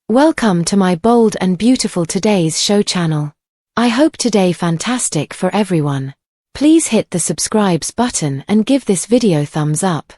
Welcome to my bold and beautiful today's show channel. I hope today fantastic for everyone. Please hit the subscribes button and give this video thumbs up.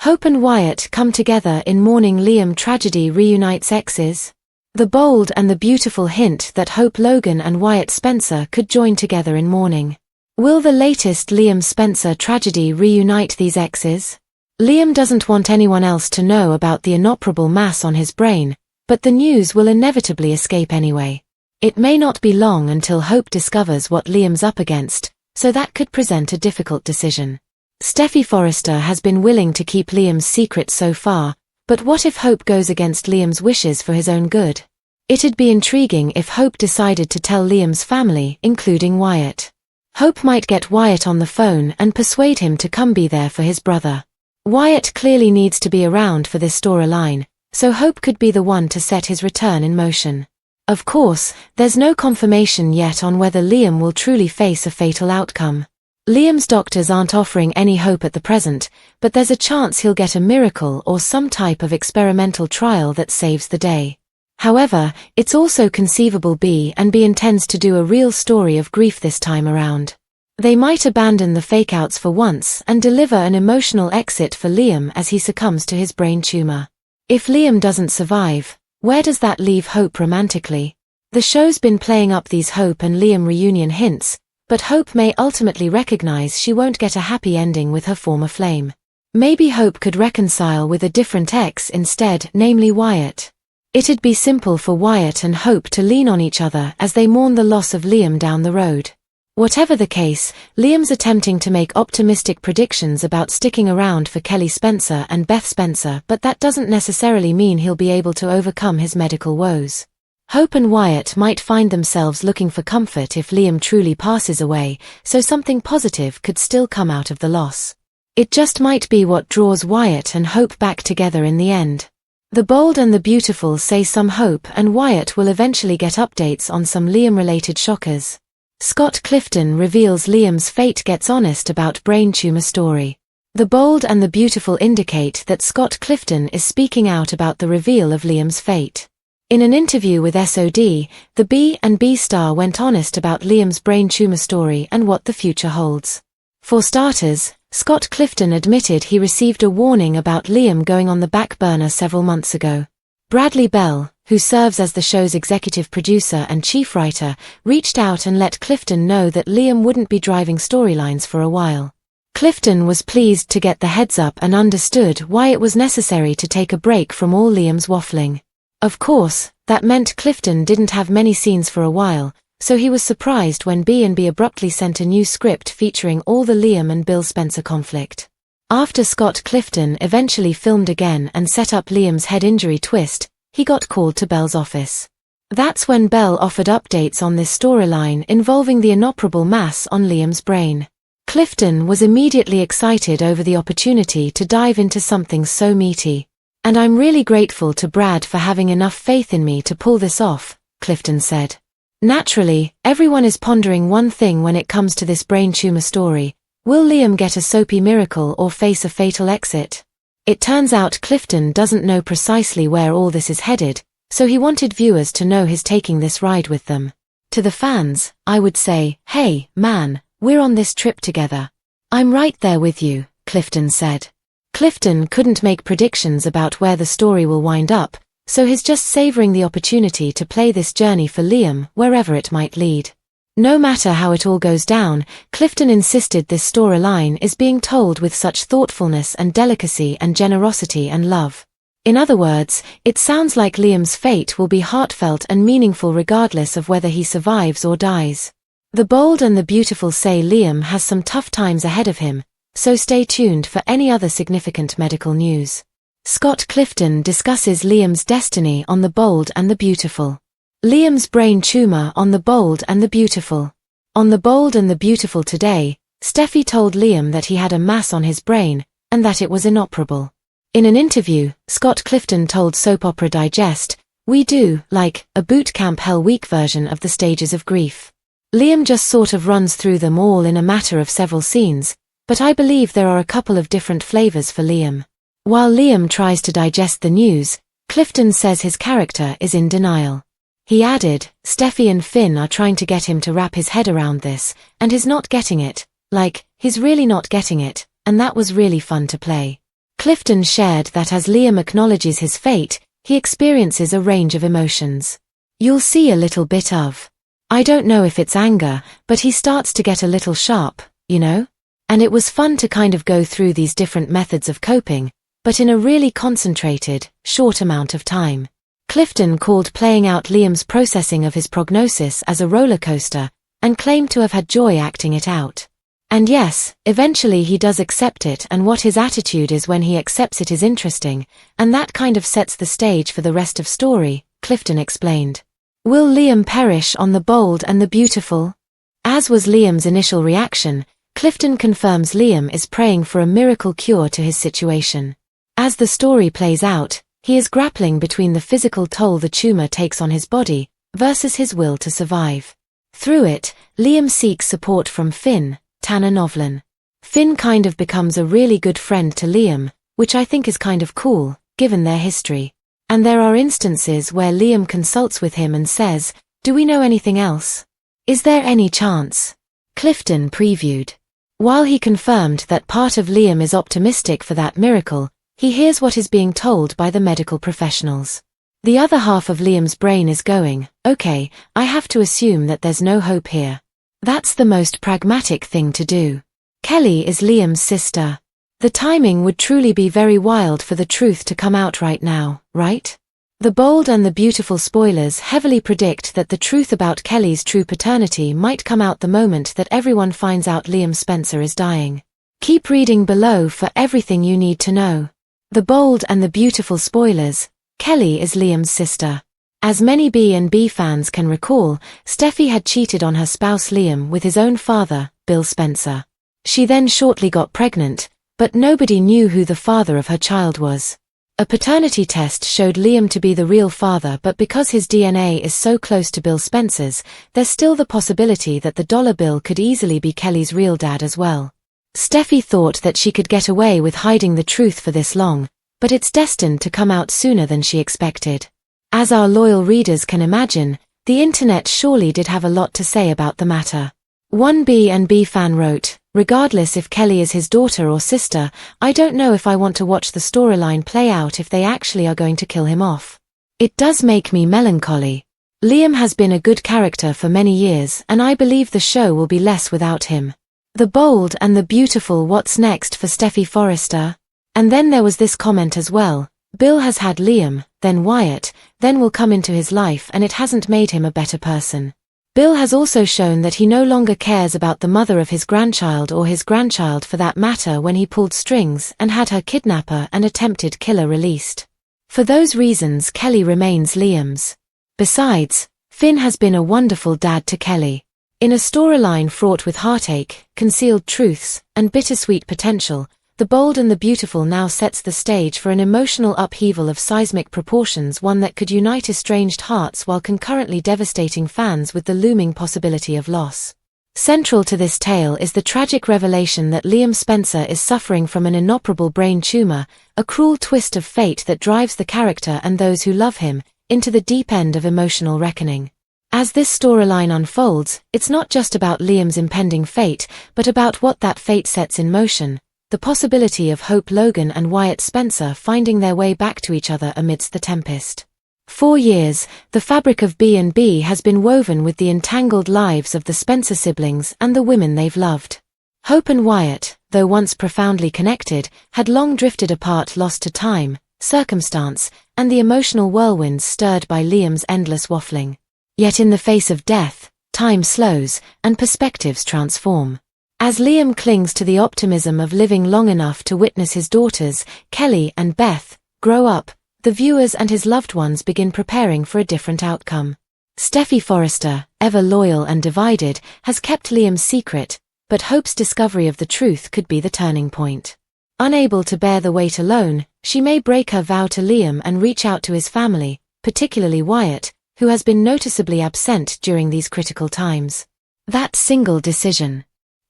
Hope and Wyatt come together in mourning Liam tragedy reunites exes. The bold and the beautiful hint that Hope Logan and Wyatt Spencer could join together in mourning. Will the latest Liam Spencer tragedy reunite these exes? Liam doesn't want anyone else to know about the inoperable mass on his brain, but the news will inevitably escape anyway. It may not be long until Hope discovers what Liam's up against, so that could present a difficult decision. Steffi Forrester has been willing to keep Liam's secret so far, but what if Hope goes against Liam's wishes for his own good? It'd be intriguing if Hope decided to tell Liam's family, including Wyatt. Hope might get Wyatt on the phone and persuade him to come be there for his brother. Wyatt clearly needs to be around for this storyline, so Hope could be the one to set his return in motion. Of course, there's no confirmation yet on whether Liam will truly face a fatal outcome. Liam's doctors aren't offering any hope at the present, but there's a chance he'll get a miracle or some type of experimental trial that saves the day. However, it's also conceivable B intends to do a real story of grief this time around. They might abandon the fake-outs for once and deliver an emotional exit for Liam as he succumbs to his brain tumor. If Liam doesn't survive, where does that leave Hope romantically? The show's been playing up these Hope and Liam reunion hints, but Hope may ultimately recognize she won't get a happy ending with her former flame. Maybe Hope could reconcile with a different ex instead, namely Wyatt. It'd be simple for Wyatt and Hope to lean on each other as they mourn the loss of Liam down the road. Whatever the case, Liam's attempting to make optimistic predictions about sticking around for Kelly Spencer and Beth Spencer, but that doesn't necessarily mean he'll be able to overcome his medical woes. Hope and Wyatt might find themselves looking for comfort if Liam truly passes away, so something positive could still come out of the loss. It just might be what draws Wyatt and Hope back together in the end. The bold and the beautiful say some Hope and Wyatt will eventually get updates on some Liam-related shockers. Scott Clifton reveals Liam's fate, gets honest about brain tumor story. The bold and the beautiful indicate that Scott Clifton is speaking out about the reveal of Liam's fate. In an interview with SOD, the B&B star went honest about Liam's brain tumor story and what the future holds. For starters, Scott Clifton admitted he received a warning about Liam going on the back burner several months ago. Bradley Bell, who serves as the show's executive producer and chief writer, reached out and let Clifton know that Liam wouldn't be driving storylines for a while. Clifton was pleased to get the heads up and understood why it was necessary to take a break from all Liam's waffling. Of course, that meant Clifton didn't have many scenes for a while, so he was surprised when B&B abruptly sent a new script featuring all the Liam and Bill Spencer conflict. After Scott Clifton eventually filmed again and set up Liam's head injury twist, he got called to Bell's office. That's when Bell offered updates on this storyline involving the inoperable mass on Liam's brain. Clifton was immediately excited over the opportunity to dive into something so meaty. "And I'm really grateful to Brad for having enough faith in me to pull this off," Clifton said. Naturally, everyone is pondering one thing when it comes to this brain tumor story. Will Liam get a soapy miracle or face a fatal exit? It turns out Clifton doesn't know precisely where all this is headed, so he wanted viewers to know he's taking this ride with them. To the fans, I would say, "Hey, man, we're on this trip together. I'm right there with you," Clifton said. Clifton couldn't make predictions about where the story will wind up, so he's just savoring the opportunity to play this journey for Liam wherever it might lead. No matter how it all goes down, Clifton insisted this storyline is being told with such thoughtfulness and delicacy and generosity and love. In other words, it sounds like Liam's fate will be heartfelt and meaningful regardless of whether he survives or dies. The bold and the beautiful say Liam has some tough times ahead of him, so stay tuned for any other significant medical news. Scott Clifton discusses Liam's destiny on The Bold and the Beautiful. Liam's brain tumor on The Bold and the Beautiful. On The Bold and the Beautiful today, Steffi told Liam that he had a mass on his brain, and that it was inoperable. In an interview, Scott Clifton told Soap Opera Digest, "We do, like, a boot camp Hell Week version of the stages of grief. Liam just sort of runs through them all in a matter of several scenes, but I believe there are a couple of different flavors for Liam." While Liam tries to digest the news, Clifton says his character is in denial. He added, Steffi and Finn are trying to get him to wrap his head around this, and he's not getting it. Like, he's really not getting it, and that was really fun to play. Clifton shared that as Liam acknowledges his fate, he experiences a range of emotions. You'll see a little bit of, I don't know if it's anger, but he starts to get a little sharp, you know? And it was fun to kind of go through these different methods of coping, but in a really concentrated, short amount of time. Clifton called playing out Liam's processing of his prognosis as a roller coaster, and claimed to have had joy acting it out. And yes, eventually he does accept it, and what his attitude is when he accepts it is interesting, and that kind of sets the stage for the rest of story, Clifton explained. Will Liam perish on the bold and the beautiful? As was Liam's initial reaction, Clifton confirms Liam is praying for a miracle cure to his situation. As the story plays out, he is grappling between the physical toll the tumor takes on his body, versus his will to survive. Through it, Liam seeks support from Finn, Tanner Novlan. Finn kind of becomes a really good friend to Liam, which I think is kind of cool, given their history. And there are instances where Liam consults with him and says, do we know anything else? Is there any chance? Clifton previewed. While he confirmed that part of Liam is optimistic for that miracle, he hears what is being told by the medical professionals. The other half of Liam's brain is going, okay, I have to assume that there's no hope here. That's the most pragmatic thing to do. Kelly is Liam's sister. The timing would truly be very wild for the truth to come out right now, right? The bold and the beautiful spoilers heavily predict that the truth about Kelly's true paternity might come out the moment that everyone finds out Liam Spencer is dying. Keep reading below for everything you need to know. The bold and the beautiful spoilers, Kelly is Liam's sister. As many B&B fans can recall, Steffi had cheated on her spouse Liam with his own father, Bill Spencer. She then shortly got pregnant, but nobody knew who the father of her child was. A paternity test showed Liam to be the real father, but because his DNA is so close to Bill Spencer's, there's still the possibility that the dollar bill could easily be Kelly's real dad as well. Steffi thought that she could get away with hiding the truth for this long, but it's destined to come out sooner than she expected. As our loyal readers can imagine, the internet surely did have a lot to say about the matter. One B&B fan wrote, regardless if Kelly is his daughter or sister, I don't know if I want to watch the storyline play out if they actually are going to kill him off. It does make me melancholy. Liam has been a good character for many years, and I believe the show will be less without him. The bold and the beautiful, what's next for Steffi Forrester? And then there was this comment as well, Bill has had Liam, then Wyatt, then will come into his life, and it hasn't made him a better person. Bill has also shown that he no longer cares about the mother of his grandchild, or his grandchild for that matter, when he pulled strings and had her kidnapper and attempted killer released. For those reasons, Kelly remains Liam's. Besides, Finn has been a wonderful dad to Kelly. In a storyline fraught with heartache, concealed truths, and bittersweet potential, The Bold and the Beautiful now sets the stage for an emotional upheaval of seismic proportions, one that could unite estranged hearts while concurrently devastating fans with the looming possibility of loss. Central to this tale is the tragic revelation that Liam Spencer is suffering from an inoperable brain tumor, a cruel twist of fate that drives the character and those who love him into the deep end of emotional reckoning. As this storyline unfolds, it's not just about Liam's impending fate, but about what that fate sets in motion. The possibility of Hope Logan and Wyatt Spencer finding their way back to each other amidst the tempest. For years, the fabric of B&B has been woven with the entangled lives of the Spencer siblings and the women they've loved. Hope and Wyatt, though once profoundly connected, had long drifted apart, lost to time, circumstance, and the emotional whirlwinds stirred by Liam's endless waffling. Yet in the face of death, time slows, and perspectives transform. As Liam clings to the optimism of living long enough to witness his daughters, Kelly and Beth, grow up, the viewers and his loved ones begin preparing for a different outcome. Steffi Forrester, ever loyal and divided, has kept Liam's secret, but Hope's discovery of the truth could be the turning point. Unable to bear the weight alone, she may break her vow to Liam and reach out to his family, particularly Wyatt, who has been noticeably absent during these critical times. That single decision.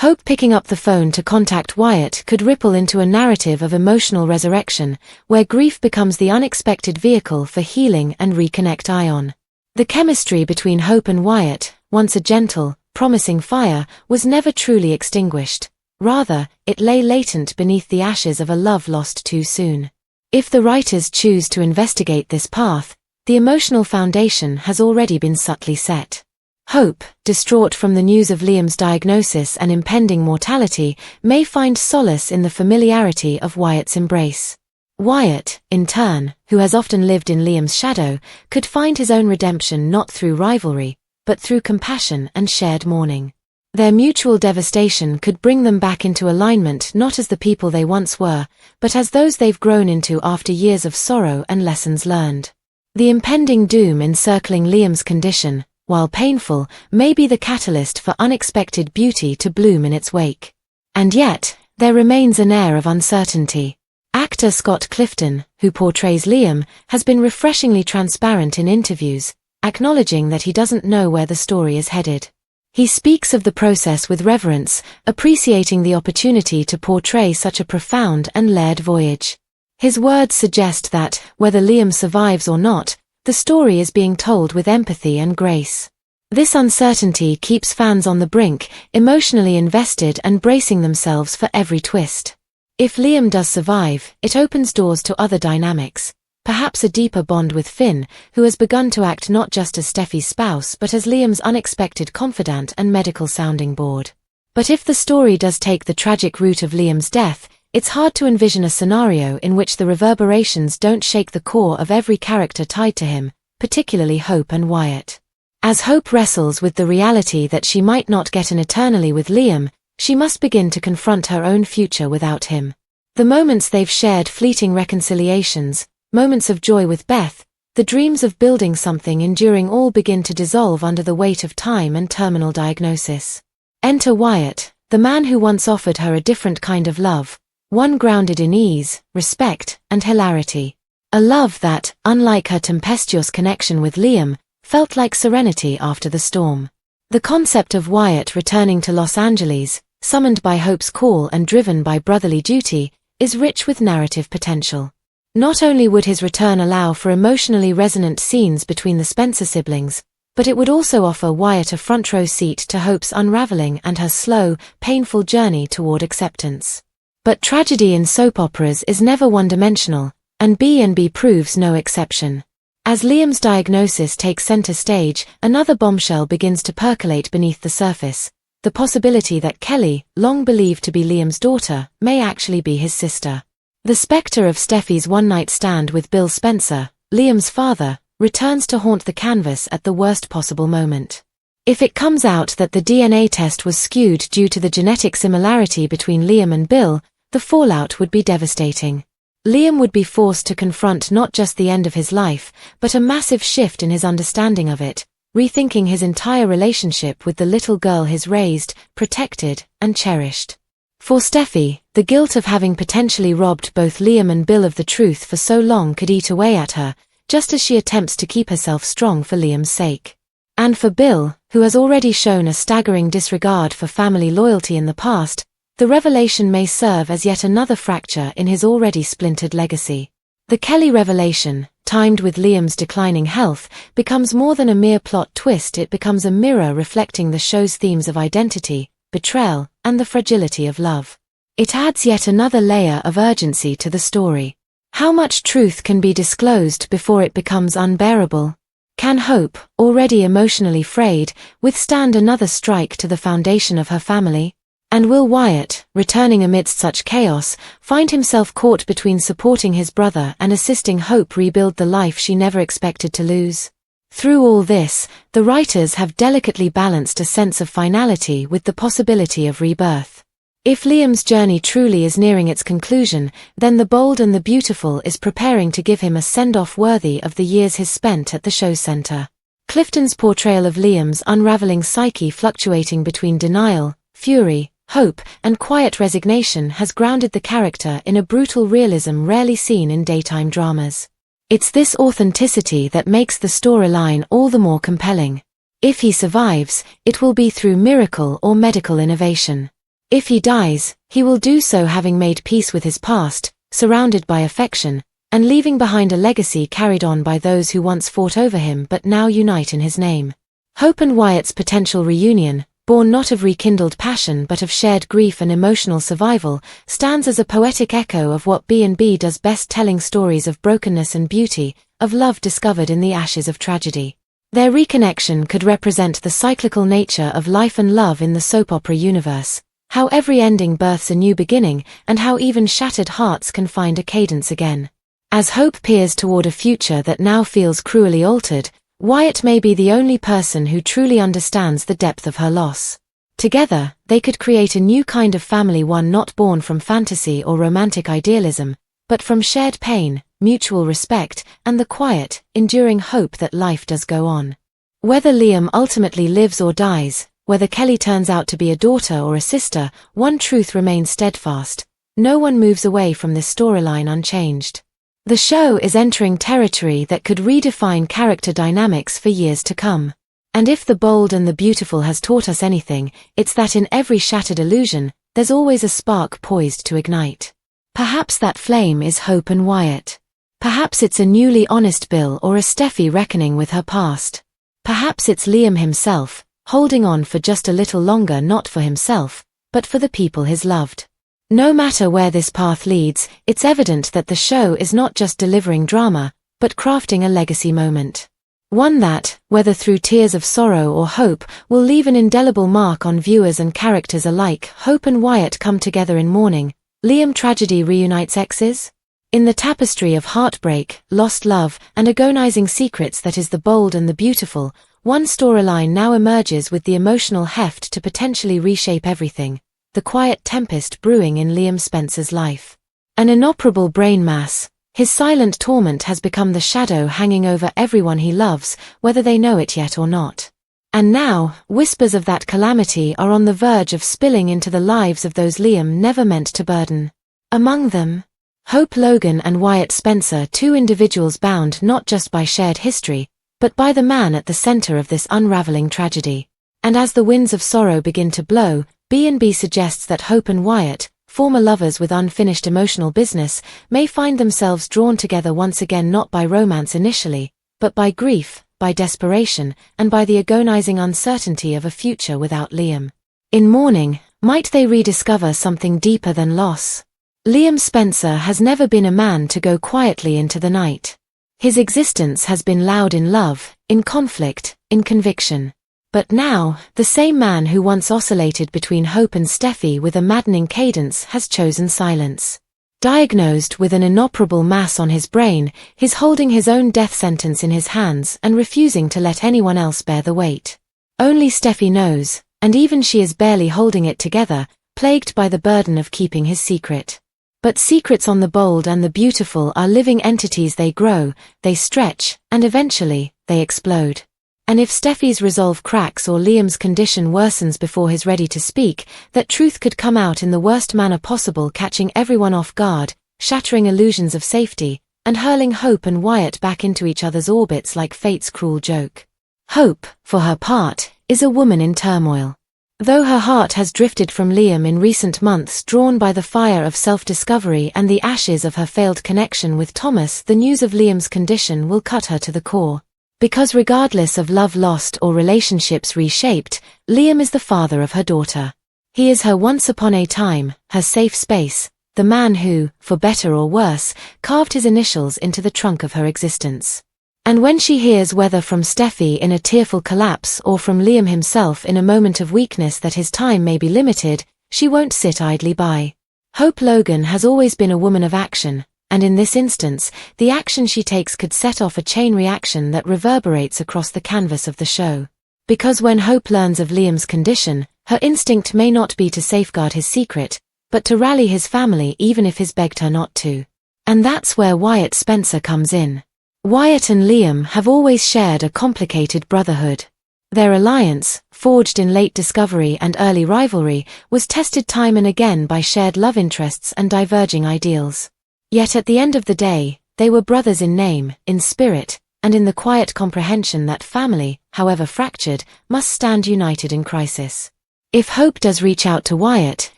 Hope picking up the phone to contact Wyatt could ripple into a narrative of emotional resurrection, where grief becomes the unexpected vehicle for healing and reconnect Ion. The chemistry between Hope and Wyatt, once a gentle, promising fire, was never truly extinguished. Rather, it lay latent beneath the ashes of a love lost too soon. If the writers choose to investigate this path, the emotional foundation has already been subtly set. Hope, distraught from the news of Liam's diagnosis and impending mortality, may find solace in the familiarity of Wyatt's embrace. Wyatt, in turn, who has often lived in Liam's shadow, could find his own redemption not through rivalry, but through compassion and shared mourning. Their mutual devastation could bring them back into alignment not as the people they once were, but as those they've grown into after years of sorrow and lessons learned. The impending doom encircling Liam's condition, while painful, may be the catalyst for unexpected beauty to bloom in its wake. And yet, there remains an air of uncertainty. Actor Scott Clifton, who portrays Liam, has been refreshingly transparent in interviews, acknowledging that he doesn't know where the story is headed. He speaks of the process with reverence, appreciating the opportunity to portray such a profound and layered voyage. His words suggest that, whether Liam survives or not, the story is being told with empathy and grace. This uncertainty keeps fans on the brink, emotionally invested and bracing themselves for every twist. If Liam does survive, it opens doors to other dynamics, perhaps a deeper bond with Finn, who has begun to act not just as Steffi's spouse but as Liam's unexpected confidant and medical sounding board. But if the story does take the tragic route of Liam's death, it's hard to envision a scenario in which the reverberations don't shake the core of every character tied to him, particularly Hope and Wyatt. As Hope wrestles with the reality that she might not get an eternally with Liam, she must begin to confront her own future without him. The moments they've shared, fleeting reconciliations, moments of joy with Beth, the dreams of building something enduring, all begin to dissolve under the weight of time and terminal diagnosis. Enter Wyatt, the man who once offered her a different kind of love, one grounded in ease, respect, and hilarity. A love that, unlike her tempestuous connection with Liam, felt like serenity after the storm. The concept of Wyatt returning to Los Angeles, summoned by Hope's call and driven by brotherly duty, is rich with narrative potential. Not only would his return allow for emotionally resonant scenes between the Spencer siblings, but it would also offer Wyatt a front-row seat to Hope's unraveling and her slow, painful journey toward acceptance. But tragedy in soap operas is never one-dimensional, and B&B proves no exception. As Liam's diagnosis takes center stage, another bombshell begins to percolate beneath the surface, the possibility that Kelly, long believed to be Liam's daughter, may actually be his sister. The specter of Steffi's one-night stand with Bill Spencer, Liam's father, returns to haunt the canvas at the worst possible moment. If it comes out that the DNA test was skewed due to the genetic similarity between Liam and Bill, the fallout would be devastating. Liam would be forced to confront not just the end of his life, but a massive shift in his understanding of it, rethinking his entire relationship with the little girl he's raised, protected, and cherished. For Steffi, the guilt of having potentially robbed both Liam and Bill of the truth for so long could eat away at her, just as she attempts to keep herself strong for Liam's sake. And for Bill, who has already shown a staggering disregard for family loyalty in the past, the revelation may serve as yet another fracture in his already splintered legacy. The Kelly revelation, timed with Liam's declining health, becomes more than a mere plot twist. It becomes a mirror reflecting the show's themes of identity, betrayal, and the fragility of love. It adds yet another layer of urgency to the story. How much truth can be disclosed before it becomes unbearable? Can Hope, already emotionally frayed, withstand another strike to the foundation of her family? And will Wyatt, returning amidst such chaos, find himself caught between supporting his brother and assisting Hope rebuild the life she never expected to lose? Through all this, the writers have delicately balanced a sense of finality with the possibility of rebirth. If Liam's journey truly is nearing its conclusion, then the bold and the beautiful is preparing to give him a send-off worthy of the years he's spent at the show center. Clifton's portrayal of Liam's unraveling psyche, fluctuating between denial, fury, hope, and quiet resignation, has grounded the character in a brutal realism rarely seen in daytime dramas. It's this authenticity that makes the storyline all the more compelling. If he survives, it will be through miracle or medical innovation. If he dies, he will do so having made peace with his past, surrounded by affection, and leaving behind a legacy carried on by those who once fought over him but now unite in his name. Hope and Wyatt's potential reunion, born not of rekindled passion but of shared grief and emotional survival, stands as a poetic echo of what B&B does best, telling stories of brokenness and beauty, of love discovered in the ashes of tragedy. Their reconnection could represent the cyclical nature of life and love in the soap opera universe, how every ending births a new beginning, and how even shattered hearts can find a cadence again. As Hope peers toward a future that now feels cruelly altered, Wyatt may be the only person who truly understands the depth of her loss. Together, they could create a new kind of family, one not born from fantasy or romantic idealism, but from shared pain, mutual respect, and the quiet, enduring hope that life does go on. Whether Liam ultimately lives or dies, whether Kelly turns out to be a daughter or a sister, one truth remains steadfast: no one moves away from this storyline unchanged. The show is entering territory that could redefine character dynamics for years to come. And if The Bold and the Beautiful has taught us anything, it's that in every shattered illusion, there's always a spark poised to ignite. Perhaps that flame is Hope and Wyatt. Perhaps it's a newly honest Bill or a Steffi reckoning with her past. Perhaps it's Liam himself, holding on for just a little longer, not for himself, but for the people he's loved. No matter where this path leads, it's evident that the show is not just delivering drama, but crafting a legacy moment. One that, whether through tears of sorrow or hope, will leave an indelible mark on viewers and characters alike. Hope and Wyatt come together in mourning. Liam tragedy reunites exes? In the tapestry of heartbreak, lost love, and agonizing secrets that is The Bold and the Beautiful, one storyline now emerges with the emotional heft to potentially reshape everything: the quiet tempest brewing in Liam Spencer's life. An inoperable brain mass, his silent torment has become the shadow hanging over everyone he loves, whether they know it yet or not. And now, whispers of that calamity are on the verge of spilling into the lives of those Liam never meant to burden. Among them, Hope Logan and Wyatt Spencer, two individuals bound not just by shared history, but by the man at the center of this unraveling tragedy. And as the winds of sorrow begin to blow, B&B suggests that Hope and Wyatt, former lovers with unfinished emotional business, may find themselves drawn together once again, not by romance initially, but by grief, by desperation, and by the agonizing uncertainty of a future without Liam. In mourning, might they rediscover something deeper than loss? Liam Spencer has never been a man to go quietly into the night. His existence has been loud in love, in conflict, in conviction. But now, the same man who once oscillated between Hope and Steffi with a maddening cadence has chosen silence. Diagnosed with an inoperable mass on his brain, he's holding his own death sentence in his hands and refusing to let anyone else bear the weight. Only Steffi knows, and even she is barely holding it together, plagued by the burden of keeping his secret. But secrets on The Bold and the Beautiful are living entities. They grow, they stretch, and eventually, they explode. And if Steffi's resolve cracks or Liam's condition worsens before he's ready to speak, that truth could come out in the worst manner possible, catching everyone off guard, shattering illusions of safety, and hurling Hope and Wyatt back into each other's orbits like fate's cruel joke. Hope, for her part, is a woman in turmoil. Though her heart has drifted from Liam in recent months, drawn by the fire of self-discovery and the ashes of her failed connection with Thomas, the news of Liam's condition will cut her to the core. Because regardless of love lost or relationships reshaped, Liam is the father of her daughter. He is her once upon a time, her safe space, the man who, for better or worse, carved his initials into the trunk of her existence. And when she hears, whether from Steffi in a tearful collapse or from Liam himself in a moment of weakness, that his time may be limited, she won't sit idly by. Hope Logan has always been a woman of action, and in this instance, the action she takes could set off a chain reaction that reverberates across the canvas of the show. Because when Hope learns of Liam's condition, her instinct may not be to safeguard his secret, but to rally his family even if he's begged her not to. And that's where Wyatt Spencer comes in. Wyatt and Liam have always shared a complicated brotherhood. Their alliance, forged in late discovery and early rivalry, was tested time and again by shared love interests and diverging ideals. Yet at the end of the day, they were brothers in name, in spirit, and in the quiet comprehension that family, however fractured, must stand united in crisis. If Hope does reach out to Wyatt,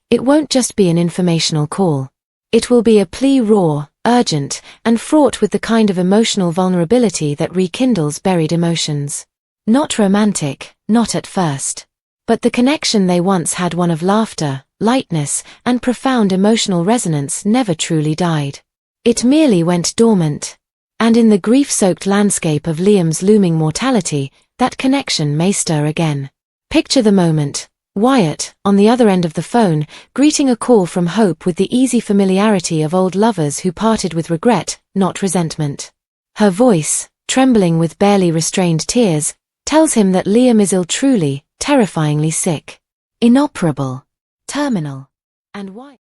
It won't just be an informational call. It will be a plea raw, urgent, and fraught with the kind of emotional vulnerability that rekindles buried emotions. Not romantic, not at first. But the connection they once had, one of laughter, lightness, and profound emotional resonance, never truly died. It merely went dormant. And in the grief-soaked landscape of Liam's looming mortality, that connection may stir again. Picture the moment. Wyatt, on the other end of the phone, greeting a call from Hope with the easy familiarity of old lovers who parted with regret, not resentment. Her voice, trembling with barely restrained tears, tells him that Liam is ill, truly, terrifyingly sick. Inoperable. Terminal. And why?